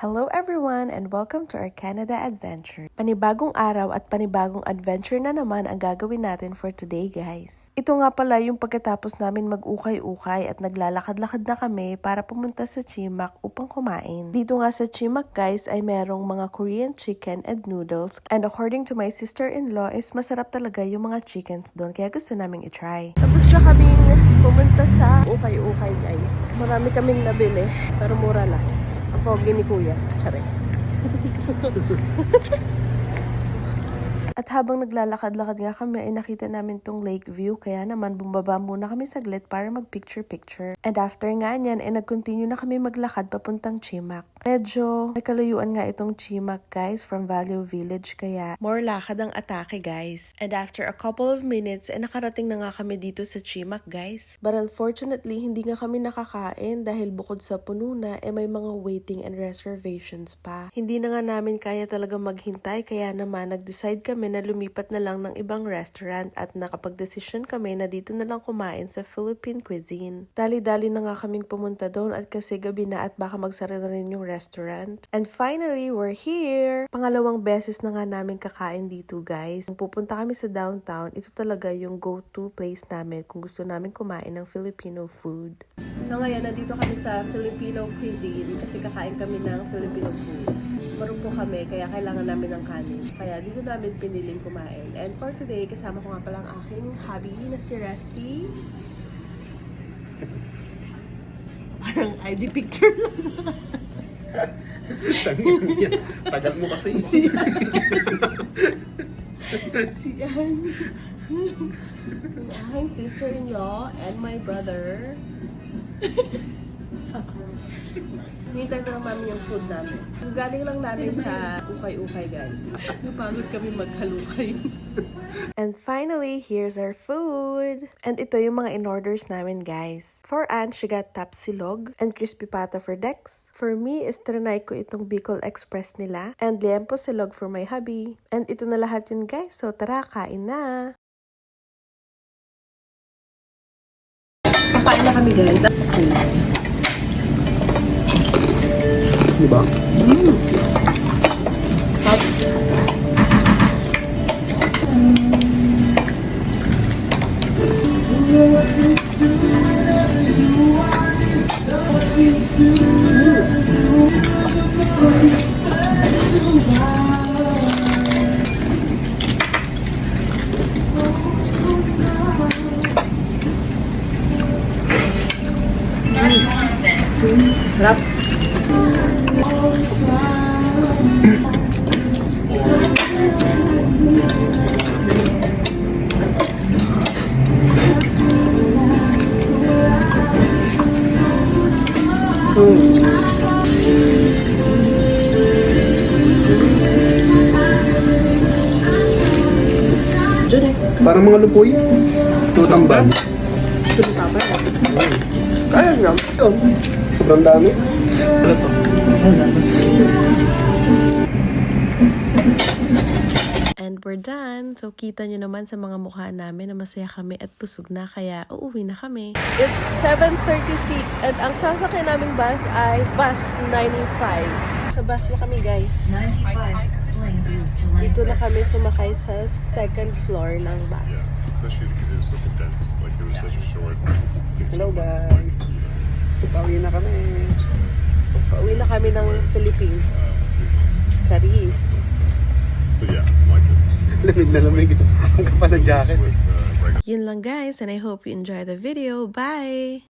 Hello everyone and welcome to our Canada adventure. Panibagong araw at panibagong adventure na naman ang gagawin natin for today guys. Ito nga pala yung pagkatapos namin mag-ukay-ukay at naglalakad-lakad na kami para pumunta sa Chimak upang kumain. Dito nga sa Chimak guys ay merong mga Korean chicken and noodles and according to my sister-in-law is masarap talaga yung mga chickens doon kaya gusto naming i-try. Tapos na kaming pumunta sa ukay-ukay guys. Marami kaming nabili pero mura lang. Ang pogi ni Kuya. Tsare. At habang naglalakad-lakad nga kami ay nakita namin tong lake view kaya naman bumaba muna kami saglit para mag-picture-picture. And after nga niyan ay nag-continue na kami maglakad papuntang Chimak. Medyo may kalayuan nga itong Chimak guys from Value Village kaya more lakad ang atake guys. And after a couple of minutes ay nakarating na nga kami dito sa Chimak guys. But unfortunately hindi nga kami nakakain dahil bukod sa puno na may mga waiting and reservations pa. Hindi na nga namin kaya talaga maghintay kaya naman nag-decide kami na lumipat na lang ng ibang restaurant at nakapag-desisyon kami na dito na lang kumain sa Philippine cuisine. Dali-dali na nga kaming pumunta doon at kasi gabi na at baka magsara na rin yung restaurant. And finally, we're here! Pangalawang beses na nga namin kakain dito guys. Kung pupunta kami sa downtown, ito talaga yung go-to place namin kung gusto namin kumain ng Filipino food. So ngayon, nandito kami sa Filipino cuisine kasi kakain kami ng Filipino food. Marupok kami kaya kailangan namin ng kanin. Kaya dito namin piniling kumain. And for today, kasama ko nga palang aking hubby na si Rusty. Parang ID picture lang. Tagal mo kasi. Si Anne. Ang aking sister-in-law and my brother. Hinintay na lang namin yung food namin. Galing lang namin sa ukay-ukay guys. Napagod kami maghalukay. And finally, here's our food. And ito yung mga in-orders namin guys. For Anne, she got tapsilog and crispy pata for Dex. For me, is trinay ko itong Bicol Express nila. And liempo silog for my hubby. And ito na lahat yun guys. So tara, kain na! Kain na kami guys. Diba? Sarap. Parang mga lupoy. Tutamban. Kaya nga. Sobrang dami. And we're done. So, kita nyo naman sa mga mukha namin na masaya kami at busog na. Kaya, uuwi na kami. It's 7:36 and ang sasakyan naming bus ay bus 95. Sa bus na kami, guys. 95. Dito na kami sumakay sa second floor ng bus. Especially because it was so condensed, like it was such a short. Hello guys. Pauwi na kami. Pauwi na kami ng Philippines. 3 months. Charis. But yeah, like it. Lamig na lamig. Ang kapal ng jacket. With, regular Yun lang guys and I hope you enjoy the video. Bye!